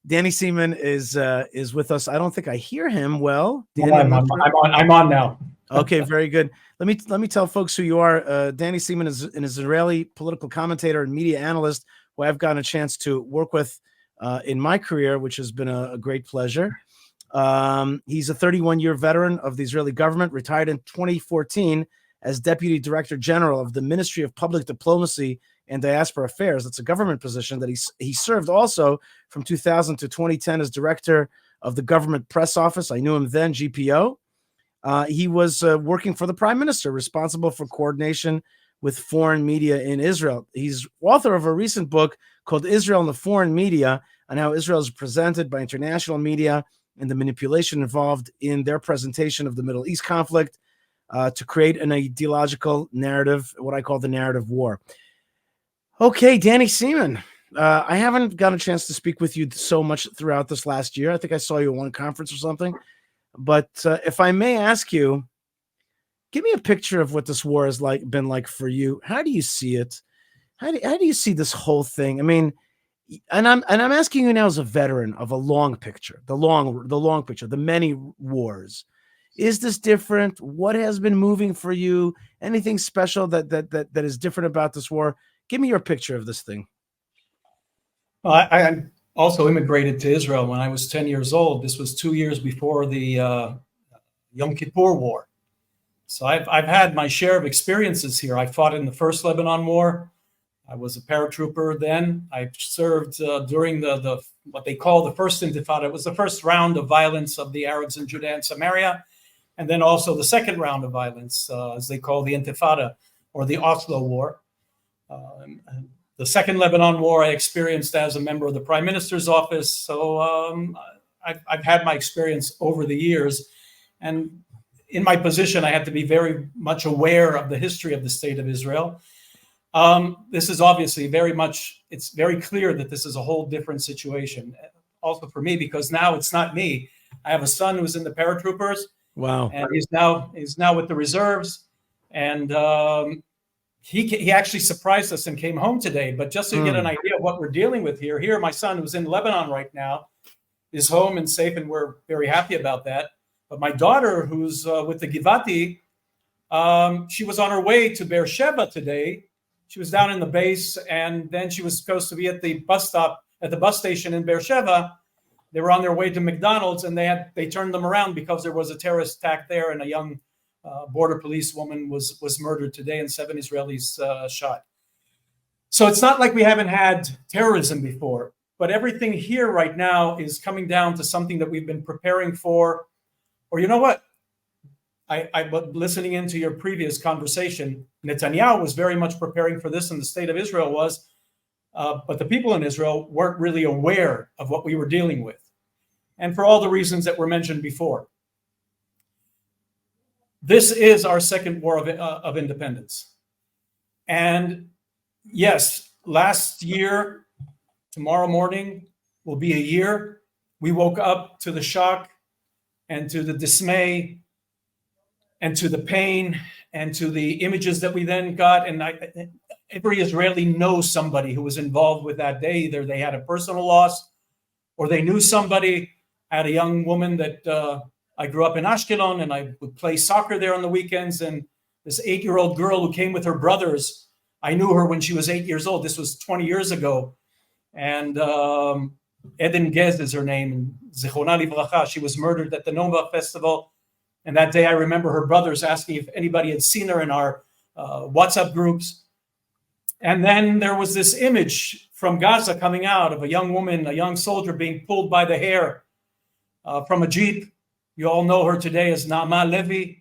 Danny Seamen is with us. I don't think I hear him well. Danny, I'm on now. Okay, very good. Let me tell folks who you are. Danny Seamen is an Israeli political commentator and media analyst who I've gotten a chance to work with in my career, which has been a great pleasure. He's a 31-year veteran of the Israeli government, retired in 2014 as Deputy Director General of the Ministry of Public Diplomacy and Diaspora Affairs. That's a government position that he served also from 2000 to 2010 as Director of the Government Press Office. I knew him then, GPO. He was working for the Prime Minister, responsible for coordination with foreign media in Israel. He's author of a recent book called Israel and the Foreign Media, on how Israel is presented by international media and the manipulation involved in their presentation of the Middle East conflict to create an ideological narrative, what I call the narrative war. Okay, Danny Seamen, I haven't got a chance to speak with you so much throughout this last year. I think I saw you at one conference or something. But if I may ask you, give me a picture of what this war has been like for you. How do you see it? How do you see this whole thing? I mean, and I'm asking you now as a veteran of a long picture, the long picture, the many wars. Is this different? What has been moving for you? Anything special that is different about this war? Give me your picture of this thing. Well, I also immigrated to Israel when I was 10 years old. This was 2 years before the Yom Kippur War. So I've had my share of experiences here. I fought in the first Lebanon War. I was a paratrooper then. I served during the what they call the first Intifada. It was the first round of violence of the Arabs in Judea and Samaria, and then also the second round of violence, as they call the Intifada, or the Oslo War. The second Lebanon War I experienced as a member of the Prime Minister's office. So I've had my experience over the years. And in my position, I had to be very much aware of the history of the state of Israel. This is obviously it's very clear that this is a whole different situation. Also for me, because now it's not me. I have a son who's in the paratroopers. Wow. And he's now with the reserves. And he actually surprised us and came home today. But just to get an idea of what we're dealing with here, my son, who's in Lebanon right now, is home and safe, and we're very happy about that. But my daughter, who's with the Givati, she was on her way to Beersheba today. She was down in the base, and then she was supposed to be at the bus stop, at the bus station in Beersheba. They were on their way to McDonald's, and they turned them around because there was a terrorist attack there, and a young border police woman was murdered today, and 7 Israelis shot. So it's not like we haven't had terrorism before, but everything here right now is coming down to something that we've been preparing for. Or you know what? I listening into your previous conversation, Netanyahu was very much preparing for this, and the state of Israel was, but the people in Israel weren't really aware of what we were dealing with, and for all the reasons that were mentioned before. This is our second war of independence, and yes, last year, tomorrow morning will be a year. We woke up to the shock and to the dismay and to the pain and to the images that we then got. And every Israeli knows somebody who was involved with that day. Either they had a personal loss or they knew somebody. I had a young woman that I grew up in Ashkelon, and I would play soccer there on the weekends. And this 8-year-old girl who came with her brothers, I knew her when she was 8 years old. This was 20 years ago. And Eden Gez is her name, Zichrona Livracha. She was murdered at the Nova Festival. And that day I remember her brothers asking if anybody had seen her in our WhatsApp groups. And then there was this image from Gaza coming out of a young woman, a young soldier being pulled by the hair from a Jeep. You all know her today as Naama Levi.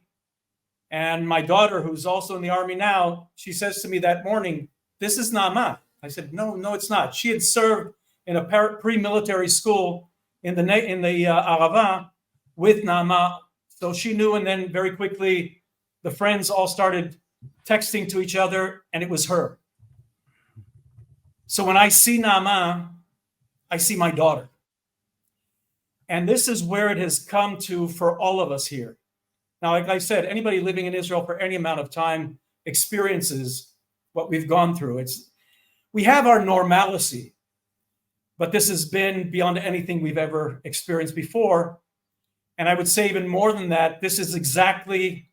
And my daughter, who's also in the army now, she says to me that morning, "This is Naama." I said, no, it's not. She had served in a pre-military school in the Arava with Naama. So she knew, and then very quickly, the friends all started texting to each other, and it was her. So when I see Naama, I see my daughter. And this is where it has come to for all of us here. Now, like I said, anybody living in Israel for any amount of time experiences what we've gone through. We have our normalcy, but this has been beyond anything we've ever experienced before. And I would say even more than that, this is exactly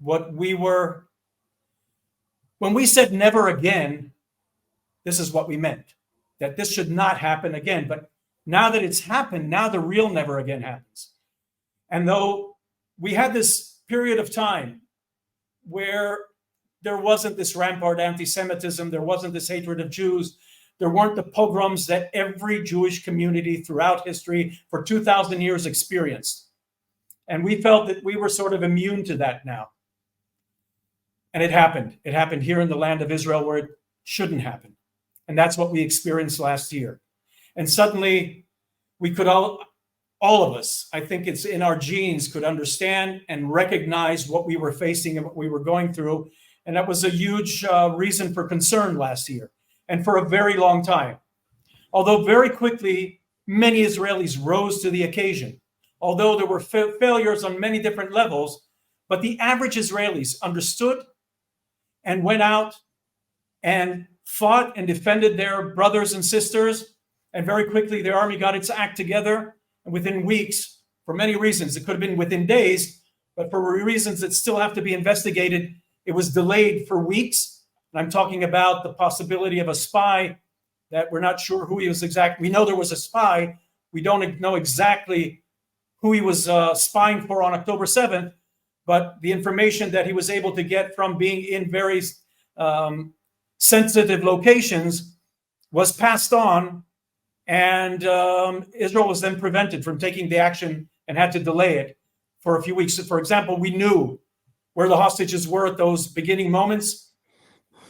what we were, when we said never again, this is what we meant, that this should not happen again. But now that it's happened, now the real never again happens. And though we had this period of time where there wasn't this rampart anti-Semitism, there wasn't this hatred of Jews, there weren't the pogroms that every Jewish community throughout history for 2,000 years experienced. And we felt that we were sort of immune to that now. And it happened. It happened here in the land of Israel where it shouldn't happen. And that's what we experienced last year. And suddenly we could all of us, I think it's in our genes, could understand and recognize what we were facing and what we were going through. And that was a huge reason for concern last year and for a very long time. Although very quickly, many Israelis rose to the occasion. Although there were failures on many different levels, but the average Israelis understood and went out and fought and defended their brothers and sisters. And very quickly, the army got its act together. And within weeks, for many reasons, it could have been within days, but for reasons that still have to be investigated, it was delayed for weeks. And I'm talking about the possibility of a spy that we're not sure who he was exactly. We know there was a spy. We don't know exactly who he was spying for on October 7th, but the information that he was able to get from being in very sensitive locations was passed on, and Israel was then prevented from taking the action and had to delay it for a few weeks. For example, we knew where the hostages were at those beginning moments,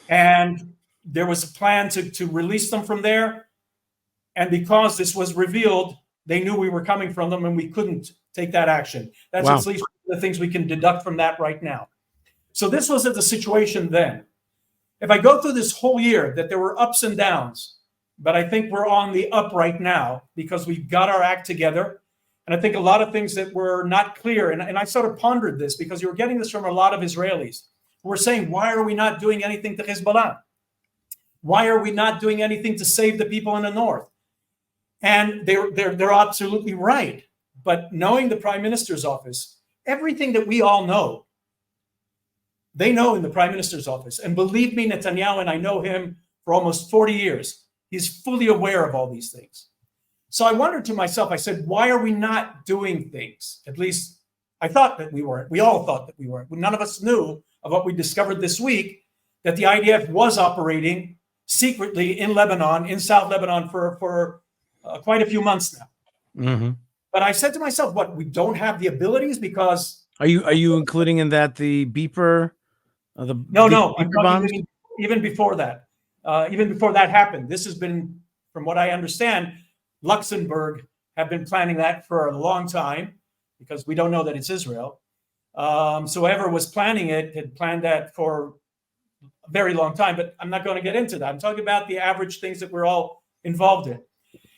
and there was a plan to release them from there. And because this was revealed, they knew we were coming from them, and we couldn't take that action. That's at least the things we can deduct from that right now. So this was the situation then. If I go through this whole year, that there were ups and downs, but I think we're on the up right now because we got our act together. And I think a lot of things that were not clear, and I sort of pondered this because you were getting this from a lot of Israelis who were saying, why are we not doing anything to Hezbollah? Why are we not doing anything to save the people in the north? And they're absolutely right. But knowing the Prime Minister's office, everything that we all know, they know in the Prime Minister's office. And believe me, Netanyahu, and I know him for almost 40 years, he's fully aware of all these things. So I wondered to myself, I said, why are we not doing things? At least I thought that we weren't. We all thought that we weren't. None of us knew of what we discovered this week, that the IDF was operating secretly in Lebanon, in South Lebanon for quite a few months now. Mm-hmm. But I said to myself, what, we don't have the abilities because... Are you including in that the beeper? No, I'm talking even before that. Even before that happened. This has been, from what I understand, Luxembourg have been planning that for a long time because we don't know that it's Israel. So whoever was planning it had planned that for a very long time, but I'm not going to get into that. I'm talking about the average things that we're all involved in.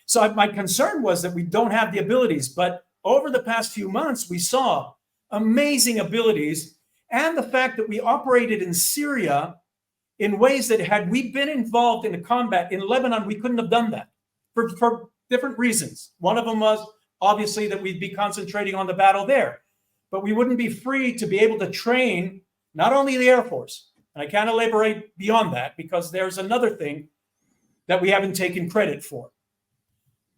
So my concern was that we don't have the abilities, but over the past few months, we saw amazing abilities and the fact that we operated in Syria in ways that had we been involved in the combat in Lebanon, we couldn't have done that for different reasons. One of them was obviously that we'd be concentrating on the battle there, but we wouldn't be free to be able to train not only the Air Force, and I can't elaborate beyond that because there's another thing that we haven't taken credit for.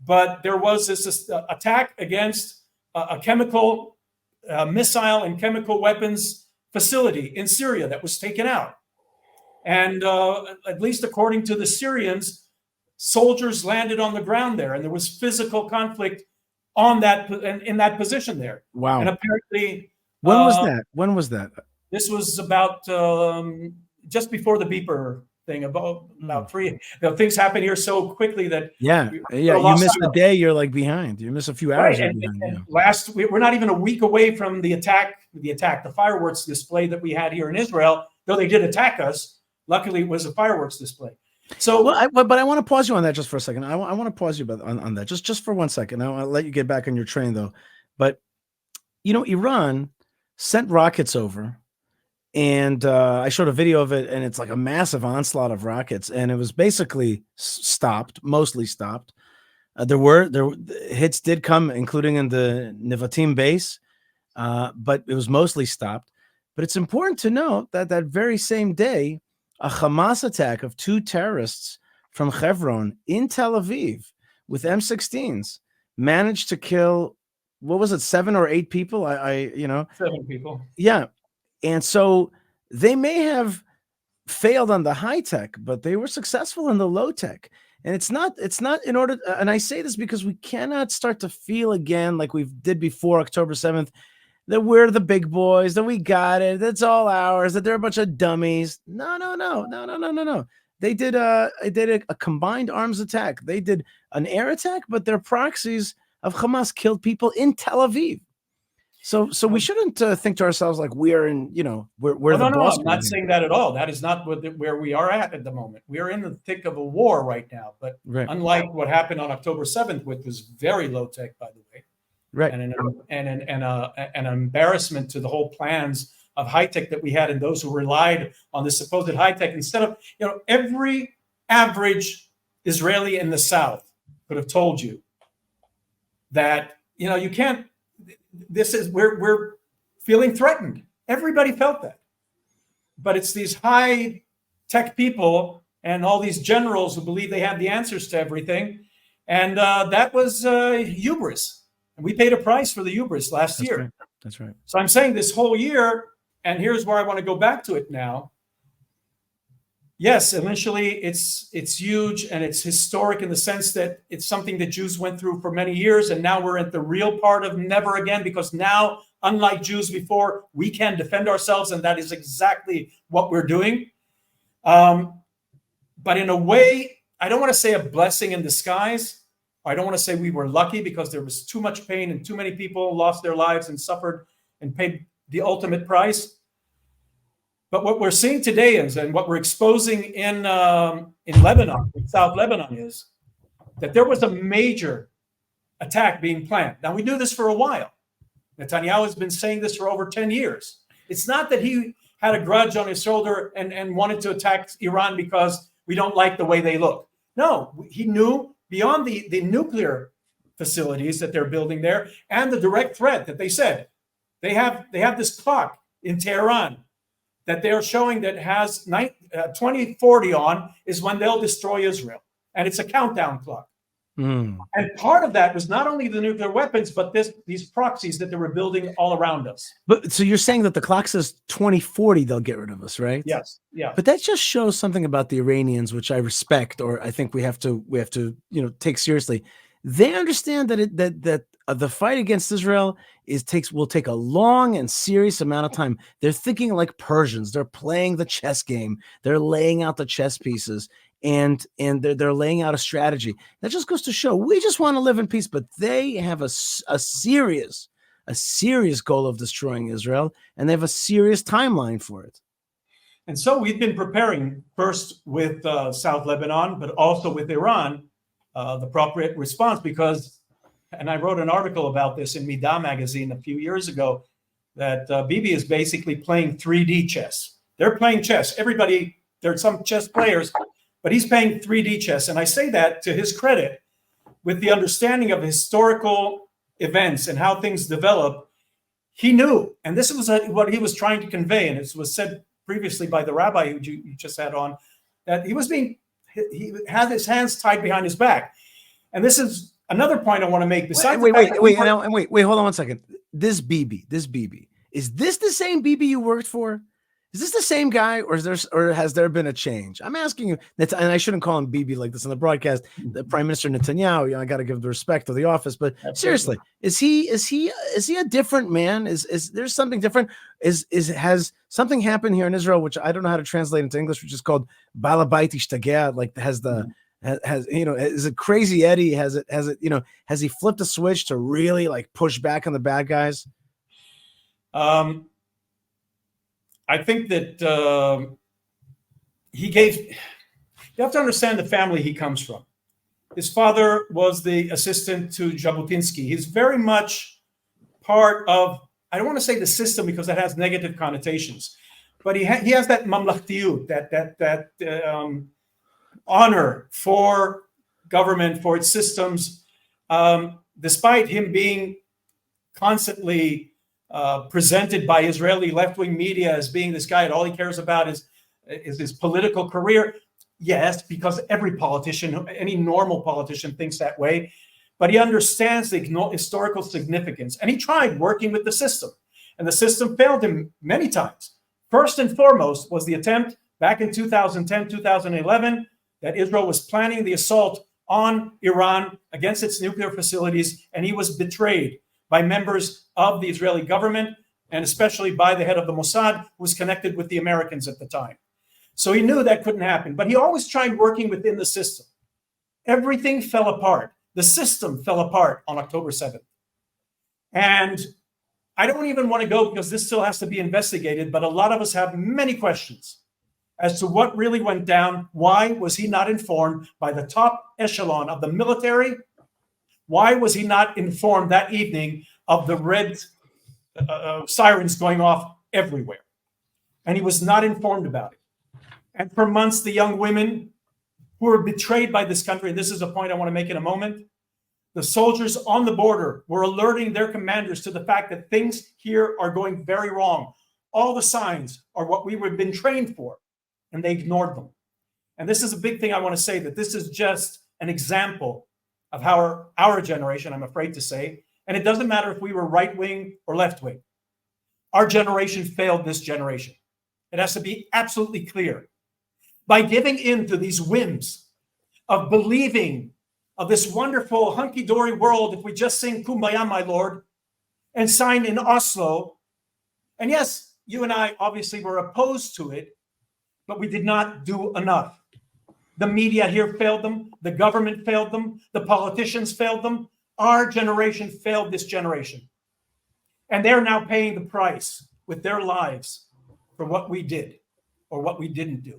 But there was this attack against a chemical, missile and chemical weapons facility in Syria that was taken out. And at least according to the Syrians, soldiers landed on the ground there, and there was physical conflict on that in that position there. Wow! And apparently, when was that? When was that? This was about just before the beeper thing. About three. Things happen here so quickly that you miss a day, you're like behind. You miss a few hours. Right. And we're not even a week away from the fireworks display that we had here in Israel. Though they did attack us, luckily it was a fireworks display. So, but I want to pause you on that just for a second. I want to pause you on that just for 1 second. I'll let you get back on your train though. But Iran sent rockets over, and I showed a video of it, and it's like a massive onslaught of rockets, and it was basically mostly stopped. There hits did come, including in the Nevatim base, but it was mostly stopped. But it's important to note that that very same day, a Hamas attack of 2 terrorists from Hebron in Tel Aviv with M16s managed to kill, what was it, 7 or 8 people? 7 people. Yeah. And so they may have failed on the high tech, but they were successful in the low tech. And it's not in order, and I say this because we cannot start to feel again like we did before October 7th, that we're the big boys, that we got it, that's all ours, that they're a bunch of dummies. No. They did a combined arms attack. They did an air attack, but their proxies of Hamas killed people in Tel Aviv. So we shouldn't think to ourselves like we're in, we're the boss. I'm not saying that at all. That is not where we are at the moment. We are in the thick of a war right now. But unlike what happened on October 7th, which was very low tech, by the way, right, and an embarrassment to the whole plans of high tech that we had, and those who relied on this supposed high tech instead of, every average Israeli in the South could have told you that, you can't. We're feeling threatened. Everybody felt that. But it's these high tech people and all these generals who believe they have the answers to everything. And that was hubris. And we paid a price for the hubris last year. Right. That's right. So I'm saying this whole year, and here's where I want to go back to it now. Yes, initially it's huge and it's historic in the sense that it's something that Jews went through for many years, and now we're at the real part of never again, because now, unlike Jews before, we can defend ourselves, and that is exactly what we're doing. But in a way, I don't want to say a blessing in disguise. I don't want to say we were lucky, because there was too much pain and too many people lost their lives and suffered and paid the ultimate price. But what we're seeing today is, and what we're exposing in Lebanon, in South Lebanon, is that there was a major attack being planned. Now, we knew this for a while. Netanyahu has been saying this for over 10 years. It's not that he had a grudge on his shoulder and wanted to attack Iran because we don't like the way they look. No, he knew beyond the nuclear facilities that they're building there and the direct threat that they said. They have this clock in Tehran that they're showing that has 2040 on is when they'll destroy Israel. And it's a countdown clock. And part of that was not only the nuclear weapons, but these proxies that they were building all around us. But so you're saying that the clock says 2040, they'll get rid of us, right? Yes. Yeah. But that just shows something about the Iranians, which I respect, or I think we have to take seriously. They understand that the fight against Israel will take a long and serious amount of time. They're thinking like Persians. They're playing the chess game. They're laying out the chess pieces, and they're laying out a strategy. That just goes to show we just want to live in peace, but they have a serious goal of destroying Israel, and they have a serious timeline for it. And so we've been preparing first with South Lebanon, but also with Iran, the appropriate response, because, and I wrote an article about this in Midah magazine a few years ago, that Bibi is basically playing 3D chess. They're playing chess. Everybody, there are some chess players, but he's playing 3D chess. And I say that to his credit, with the understanding of historical events and how things develop. He knew, and this was what he was trying to convey, and it was said previously by the rabbi who you just had on, that he had his hands tied behind his back. And this is another point I want to make. Besides, wait, hold on one second. This Bibi, is this the same Bibi you worked for? Is this the same guy, or has there been a change? I'm asking you, and I shouldn't call him Bibi like this on the broadcast. The Prime Minister Netanyahu, I got to give the respect of the office, but seriously, is he a different man? Is there something different? Has something happened here in Israel, which I don't know how to translate into English, which is called Balabait Ishtageh, like is it Crazy Eddie? Has he flipped a switch to really like push back on the bad guys? I think that you have to understand the family he comes from. His father was the assistant to Jabotinsky. He's very much part of, I don't want to say the system because that has negative connotations, but he has that mamlachtiyut, that honor for government, for its systems. despite him being constantly presented by Israeli left-wing media as being this guy, and all he cares about is his political career. Yes, because every politician, any normal politician, thinks that way. But he understands the historical significance, and he tried working with the system, and the system failed him many times. First and foremost was the attempt back in 2010, 2011, that Israel was planning the assault on Iran against its nuclear facilities, and he was betrayed by members of the Israeli government, and especially by the head of the Mossad, who was connected with the Americans at the time. So he knew that couldn't happen, but he always tried working within the system. Everything fell apart. The system fell apart on October 7th. And I don't even want to go because this still has to be investigated, but a lot of us have many questions as to what really went down. Why was he not informed by the top echelon of the military? Why was he not informed that evening of the red sirens going off everywhere? And he was not informed about it. And for months, the young women who were betrayed by this country, and this is a point I want to make in a moment, the soldiers on the border were alerting their commanders to the fact that things here are going very wrong. All the signs are what we have been trained for, and they ignored them. And this is a big thing I want to say, that this is just an example of how our generation, I'm afraid to say, and it doesn't matter if we were right-wing or left-wing, our generation failed this generation. It has to be absolutely clear. By giving in to these whims of believing of this wonderful hunky-dory world, if we just sing Kumbaya, my Lord, and sign in Oslo, and yes, you and I obviously were opposed to it, but we did not do enough. The media here failed them. The government failed them. The politicians failed them. Our generation failed this generation. And they're now paying the price with their lives for what we did or what we didn't do,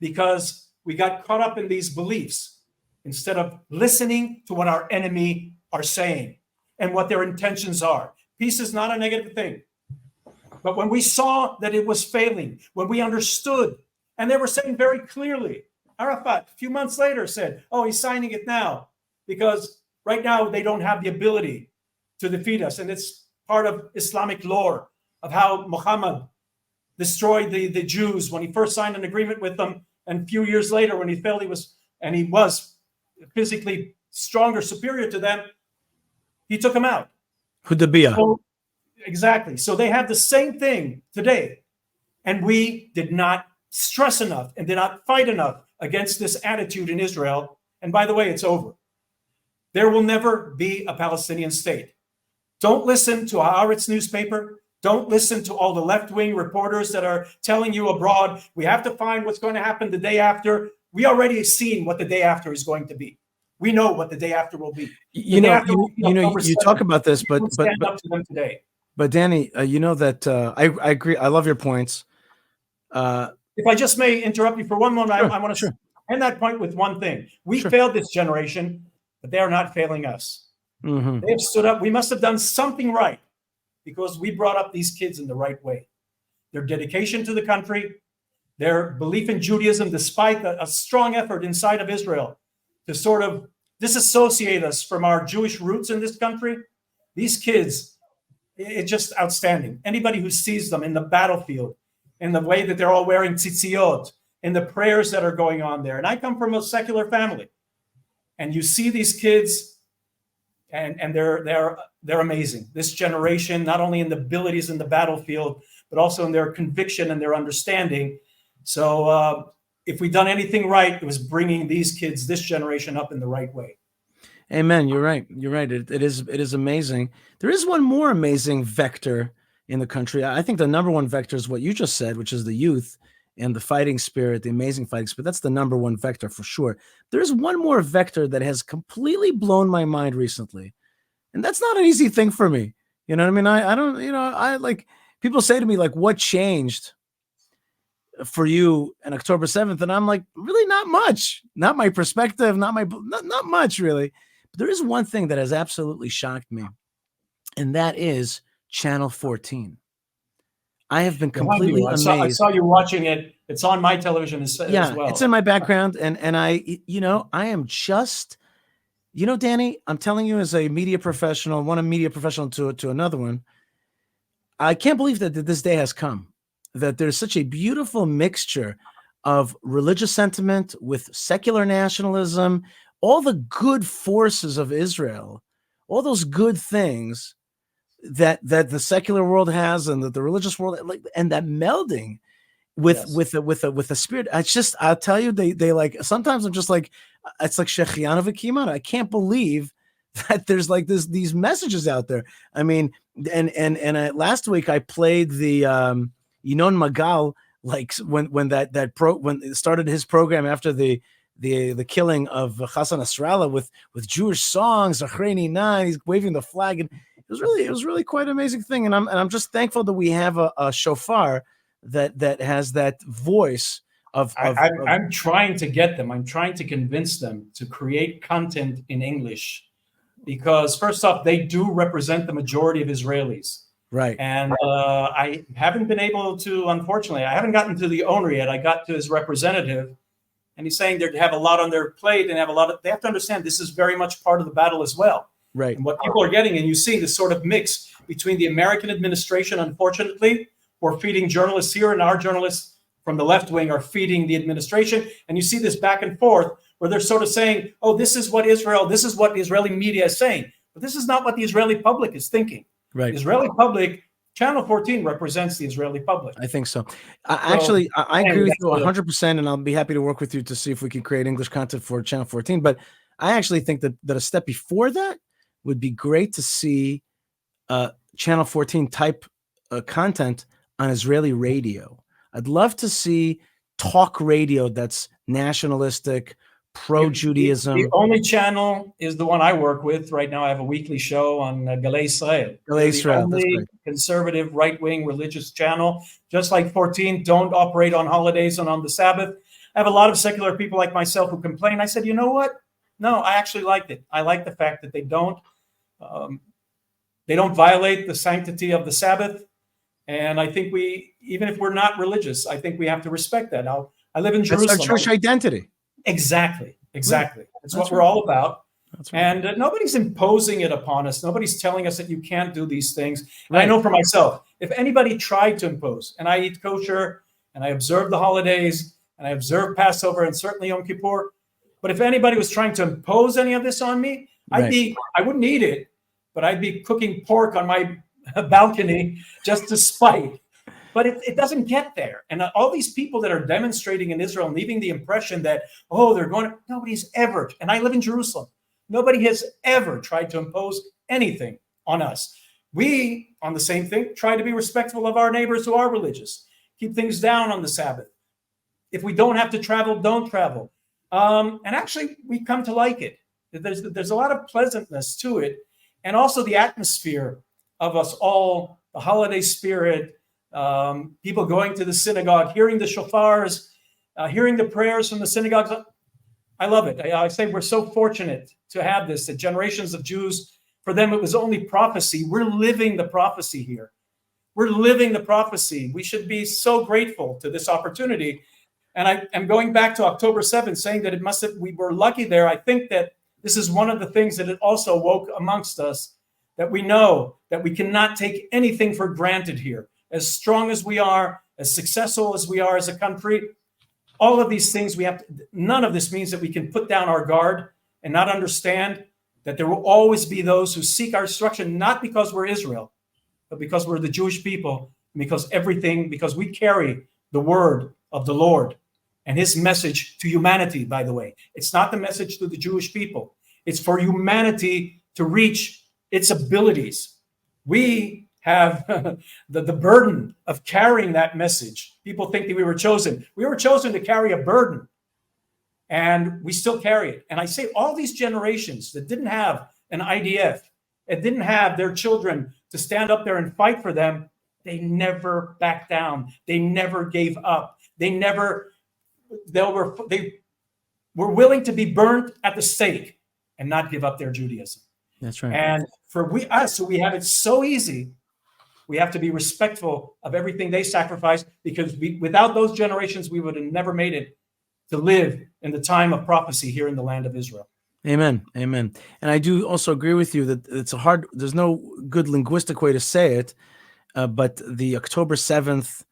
because we got caught up in these beliefs instead of listening to what our enemy are saying and what their intentions are. Peace is not a negative thing. But when we saw that it was failing, when we understood, and they were saying very clearly, Arafat, a few months later, said, oh, he's signing it now because right now they don't have the ability to defeat us. And it's part of Islamic lore of how Muhammad destroyed the Jews when he first signed an agreement with them. And a few years later, when he felt he was physically stronger, superior to them, he took them out. Hudaybiyah. So, exactly. So they have the same thing today. And we did not stress enough and did not fight enough against this attitude in Israel. And by the way, it's over. There will never be a Palestinian state. Don't listen to Haaretz newspaper. Don't listen to all the left-wing reporters that are telling you abroad, we have to find what's going to happen the day after. We already seen what the day after is going to be. We know what the day after will be. You talk about this, but stand up to them today. But Danny, you know that I agree. I love your points. If I just may interrupt you for one moment, sure, I want to sure. end that point with one thing. We Sure. failed this generation, but they are not failing us. Mm-hmm. They have stood up. We must have done something right because we brought up these kids in the right way. Their dedication to the country, their belief in Judaism, despite a strong effort inside of Israel to sort of disassociate us from our Jewish roots in this country. These kids, it's just outstanding. Anybody who sees them in the battlefield, in the way that they're all wearing tzitziot, in the prayers that are going on there. And I come from a secular family. And you see these kids, and they're amazing. This generation, not only in the abilities in the battlefield, but also in their conviction and their understanding. So if we've done anything right, it was bringing these kids, this generation, up in the right way. Amen. You're right. You're right. It is amazing. There is one more amazing vector in the country. I think the number one vector is what you just said, which is the youth and the fighting spirit, the amazing fighting spirit. That's the number one vector for sure. There's one more vector that has completely blown my mind recently. And that's not an easy thing for me. You know what I mean? I don't, I like, people say to me, like, what changed for you on October 7th? And I'm like, really not much. Not my perspective, not much really. But there is one thing that has absolutely shocked me. And that is Channel 14. I have been completely amazed. I saw you watching it. It's on my television as well. It's in my background. And I am just, You know, Danny, I'm telling you, as a media professional, one a media professional to another one, I can't believe that this day has come, that there's such a beautiful mixture of religious sentiment with secular nationalism, all the good forces of Israel, all those good things that the secular world has and that the religious world, like, and that melding with Yes. with the spirit. It's just, I'll tell you, they like, sometimes I'm just like, it's like Shechianu v'Kimanu. I can't believe that there's like these messages out there. I mean, and last week I played the Yinon Magal, like when it started his program after the killing of Hassan Nasrallah with Jewish songs, Achrei 9, he's waving the flag, and it was really quite an amazing thing. And I'm just thankful that we have a shofar that has that voice of I'm trying to get them. I'm trying to convince them to create content in English, because first off, they do represent the majority of Israelis. right. And I haven't been able to, unfortunately, I haven't gotten to the owner yet. I got to his representative, and he's saying they have a lot on their plate and they have to understand this is very much part of the battle as well. Right. And what people are getting, and you see this sort of mix between the American administration, unfortunately, who are feeding journalists here, and our journalists from the left wing are feeding the administration. And you see this back and forth where they're sort of saying, oh, this is what the Israeli media is saying. But this is not what the Israeli public is thinking. Right. The Israeli public, Channel 14 represents the Israeli public. I think so. Actually, I agree with you 100%, and I'll be happy to work with you to see if we can create English content for Channel 14. But I actually think that a step before that would be great to see Channel 14 type content on Israeli radio. I'd love to see talk radio that's nationalistic, pro-Judaism. The only channel is the one I work with right now. I have a weekly show on Galei Israel. Galei Israel, the that's only great. conservative, right-wing religious channel. Just like 14, don't operate on holidays and on the Sabbath. I have a lot of secular people like myself who complain. I said, you know what? No, I actually liked it. I like the fact that they don't violate the sanctity of the Sabbath. And I think even if we're not religious, I think we have to respect that. I live in Jerusalem. That's our Jewish identity. Exactly. That's what right. we're all about. That's right. And nobody's imposing it upon us. Nobody's telling us that you can't do these things. And Right. I know for myself, if anybody tried to impose, and I eat kosher, and I observe the holidays, and I observe Passover, and certainly Yom Kippur, but if anybody was trying to impose any of this on me, Right. I wouldn't eat it, but I'd be cooking pork on my balcony just to spite. But it doesn't get there. And all these people that are demonstrating in Israel, leaving the impression that, oh, nobody's ever, and I live in Jerusalem, nobody has ever tried to impose anything on us. We, on the same thing, try to be respectful of our neighbors who are religious, keep things down on the Sabbath. If we don't have to travel, don't travel. And actually, we come to like it. There's a lot of pleasantness to it. And also the atmosphere of us all, the holiday spirit, people going to the synagogue, hearing the shofars, hearing the prayers from the synagogues. I love it. I say we're so fortunate to have this, that generations of Jews, for them, it was only prophecy. We're living the prophecy here. We're living the prophecy. We should be so grateful to this opportunity. And I am going back to October 7th, saying that we were lucky there. I think that this is one of the things that it also woke amongst us, that we know that we cannot take anything for granted here. As strong as we are, as successful as we are as a country, all of these things none of this means that we can put down our guard and not understand that there will always be those who seek our destruction, not because we're Israel, but because we're the Jewish people, because we carry the word of the Lord and his message to humanity, by the way. It's not the message to the Jewish people. It's for humanity to reach its abilities. We have the burden of carrying that message. People think that we were chosen. We were chosen to carry a burden, and we still carry it. And I say all these generations that didn't have an IDF, that didn't have their children to stand up there and fight for them, they never backed down. They never gave up. They were willing to be burnt at the stake and not give up their Judaism. That's right. And for us, who we have it so easy, we have to be respectful of everything they sacrificed, because without those generations, we would have never made it to live in the time of prophecy here in the land of Israel. Amen. Amen. And I do also agree with you that there's no good linguistic way to say it, but the October 7th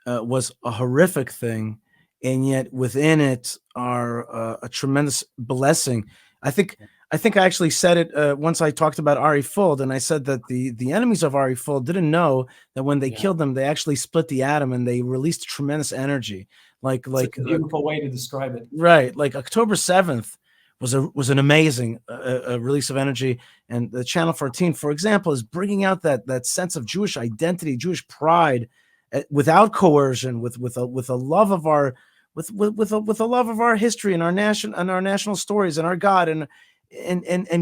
was a horrific thing, and yet within it are a tremendous blessing. I think I think I actually said it once I talked about Ari Fuld, and I said that the enemies of Ari Fuld didn't know that when they Yeah. killed them, they actually split the atom and they released tremendous energy, It's a beautiful way to describe it. right, like October 7th was an amazing release of energy, and the Channel 14, for example, is bringing out that sense of Jewish identity, Jewish pride, without coercion, with a love of our with a love of our history and our national stories and our God, and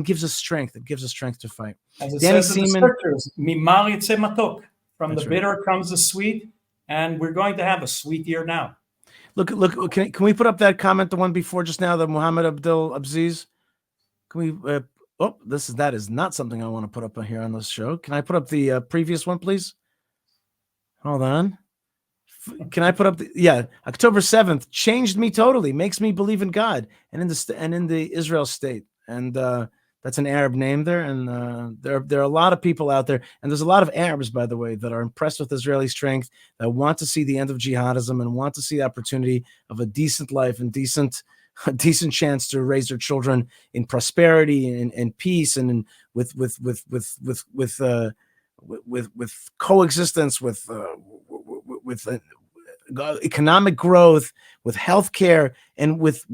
gives us strength. It gives us strength to fight. As it Danny says in the Seamen, scriptures, "Mimar yitzeh matok." From the that's right. bitter comes the sweet, and we're going to have a sweet year now. Look, can we put up that comment, the one before just now, the Muhammad Abdul Abziz? Can we? That is not something I want to put up here on this show. Can I put up the previous one, please? Hold on. Can I put up October 7th changed me totally, makes me believe in God and in the Israel state. And that's an Arab name there. And there are a lot of people out there, and there's a lot of Arabs, by the way, that are impressed with Israeli strength, that want to see the end of jihadism and want to see the opportunity of a decent life and a decent chance to raise their children in prosperity and peace and with coexistence with economic growth, with healthcare, and with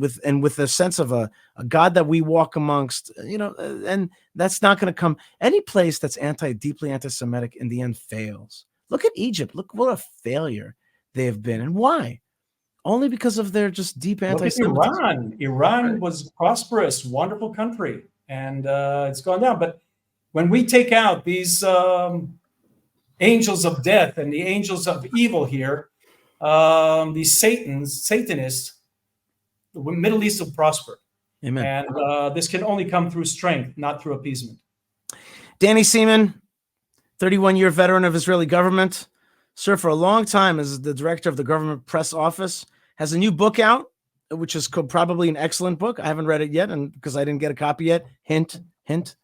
a sense of a God that we walk amongst, and that's not going to come. Any place that's deeply anti-Semitic in the end fails. Look at Egypt. Look what a failure they have been, and why? Only because of their just deep anti-Semitism. Look at Iran. Iran was prosperous, wonderful country, and it's gone down. But when we take out these angels of death and the angels of evil here, these Satanists, the Middle East will prosper. Amen. And this can only come through strength, not through appeasement. Danny Seamen, 31-year veteran of Israeli government, served for a long time as the director of the government press office, has a new book out, which is probably an excellent book. I haven't read it yet, and because I didn't get a copy yet. Hint, hint.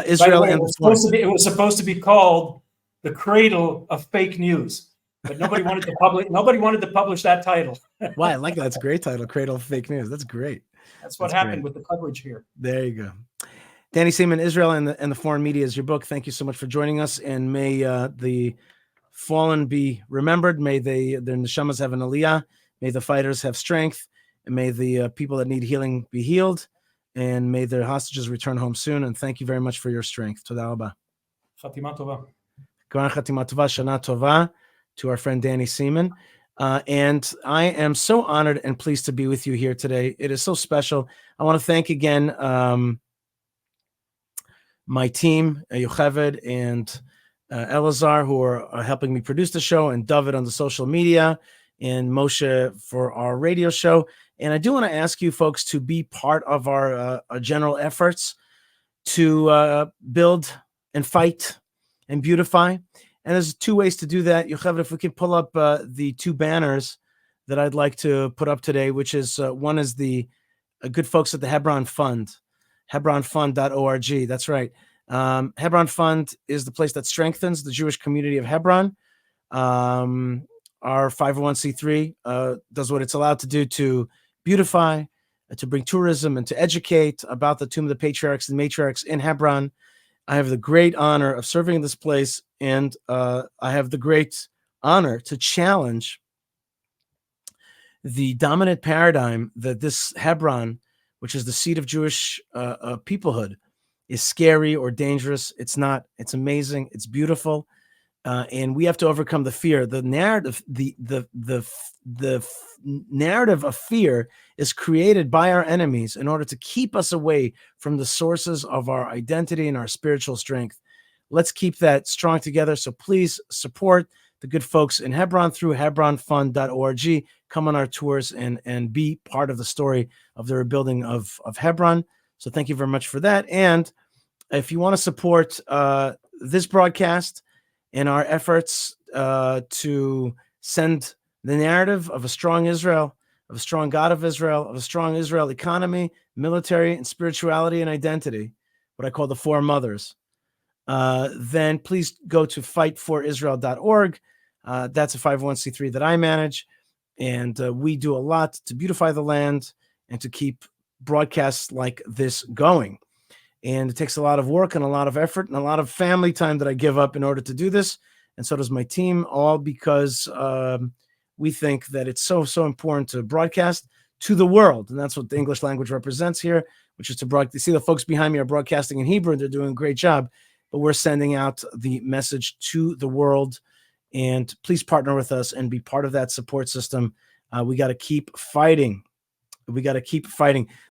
Israel By the way, and it was supposed to be called "The Cradle of Fake News," but nobody wanted to publish. Nobody wanted to publish that title. Why? I like that. That's a great title, "Cradle of Fake News." That's great. That's what happened with the coverage here. There you go. Danny Seamen, Israel and the Foreign Media is your book. Thank you so much for joining us, and may the fallen be remembered. May their neshamas have an aliyah. May the fighters have strength, and may the people that need healing be healed, and may their hostages return home soon. And thank you very much for your strength. Toda rabba. Chatima tova. G'ran chatima tova, shana tova, to our friend Danny Seamen. And I am so honored and pleased to be with you here today. It is so special. I want to thank again my team, Yocheved and Elazar, who are helping me produce the show, and David on the social media, and Moshe for our radio show. And I do want to ask you folks to be part of our general efforts to build and fight and beautify. And there's two ways to do that. Yocheved, if we can pull up the two banners that I'd like to put up today, which is one is the good folks at the Hebron Fund, hebronfund.org. That's right. Hebron Fund is the place that strengthens the Jewish community of Hebron. Our 501c3 does what it's allowed to do to beautify, to bring tourism, and to educate about the tomb of the patriarchs and matriarchs in Hebron. I have the great honor of serving in this place, and I have the great honor to challenge the dominant paradigm that this Hebron, which is the seat of Jewish peoplehood, is scary or dangerous. It's not. It's amazing. It's beautiful, and we have to overcome the fear. The narrative, the narrative of fear is created by our enemies in order to keep us away from the sources of our identity and our spiritual strength. Let's keep that strong together. So please support the good folks in Hebron through hebronfund.org. Come on our tours and be part of the story of the rebuilding of Hebron. So thank you very much for that. And if you want to support this broadcast and our efforts to send the narrative of a strong Israel, of a strong God of Israel, of a strong Israel economy, military, and spirituality and identity, what I call the four mothers, then please go to fightforisrael.org. That's a 501c3 that I manage. And we do a lot to beautify the land and to keep broadcasts like this going. And it takes a lot of work and a lot of effort and a lot of family time that I give up in order to do this. And so does my team, all because we think that it's so important to broadcast to the world. And that's what the English language represents here, which is to broadcast. You see the folks behind me are broadcasting in Hebrew, and they're doing a great job. But we're sending out the message to the world. And please partner with us and be part of that support system. We got to keep fighting. We got to keep fighting.